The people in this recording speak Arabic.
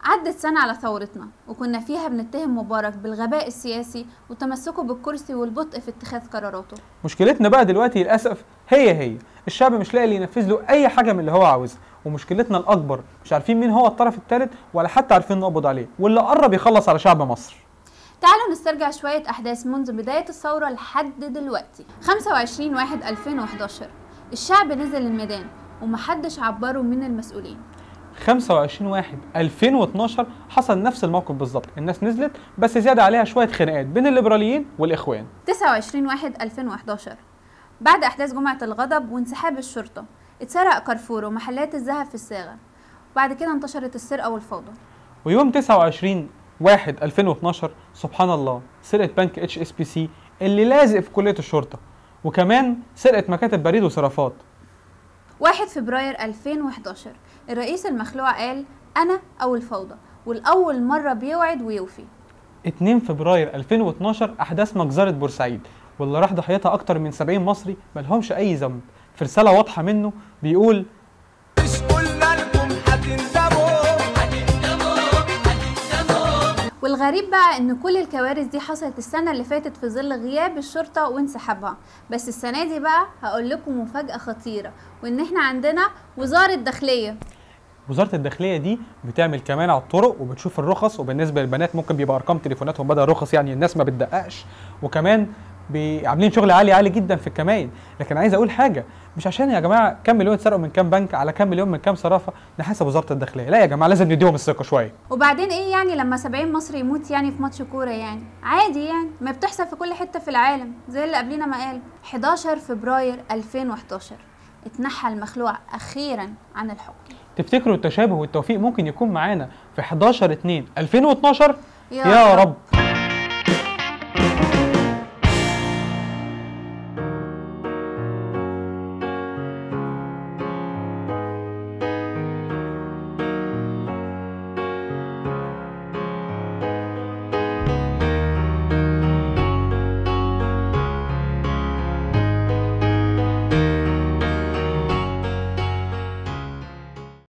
عدت سنة على ثورتنا وكنا فيها بنتهم مبارك بالغباء السياسي وتمسكه بالكرسي والبطء في اتخاذ قراراته. مشكلتنا بقى دلوقتي للأسف هي الشعب مش لاقي اللي ينفذ له أي حاجة من اللي هو عاوزها، ومشكلتنا الأكبر مش عارفين مين هو الطرف الثالث ولا حتى عارفين نقبض عليه، واللي قرب يخلص على شعب مصر. تعالوا نسترجع شوية أحداث منذ بداية الثورة لحد دلوقتي. 25/1/2011 الشعب نزل الميدان ومحدش عبره من المسؤولين. 25/1/2012 حصل نفس الموقف بالظبط، الناس نزلت بس زيادة عليها شوية خناقات بين الليبراليين والإخوان. 29/1/2011 بعد أحداث جمعة الغضب وانسحاب الشرطة اتسرق كارفور ومحلات الذهب في الصاغة، وبعد كده انتشرت السرقة والفوضى. ويوم 29/1/2012 سبحان الله سرقة بنك HSBC اللي لازق في كلية الشرطة، وكمان سرقة مكاتب بريد وصرافات. 1 فبراير 2011 الرئيس المخلوع قال أنا أو الفوضى، والأول مرة بيوعد ويوفي. 2 فبراير 2012 أحداث مجزرة بورسعيد واللي راح ضحيتها أكتر من 70 مصري ملهمش أي ذنب، في رسالة واضحة منه بيقول مش قلنا لكم هتندموا. والغريب بقى ان كل الكوارث دي حصلت السنة اللي فاتت في ظل غياب الشرطة وانسحابها، بس السنة دي بقى هقول لكم مفاجأة خطيرة، وان احنا عندنا وزارة داخلية. وزارة الداخلية دي بتعمل كمان على الطرق وبتشوف الرخص، وبالنسبة للبنات ممكن بيبقى ارقام تليفوناتهم بدل رخص، يعني الناس ما بتدققش، وكمان عاملين شغل عالي جدا في الكمائن. لكن عايز اقول حاجه، مش عشان يا جماعه كام مليون اتسرقوا من كام بنك على كام مليون من كام صرافه نحاسب وزاره الداخليه، لا يا جماعه لازم نديهم الثقه شويه. وبعدين ايه يعني لما 70 مصري يموت يعني في ماتش كوره؟ يعني عادي، يعني ما بتحصل في كل حته في العالم زي اللي قبلنا ما قال. 11 فبراير 2011 اتنحى المخلوع اخيرا عن الحكم. تفتكروا التشابه والتوفيق ممكن يكون معانا في 11/2/2012؟ يا رب.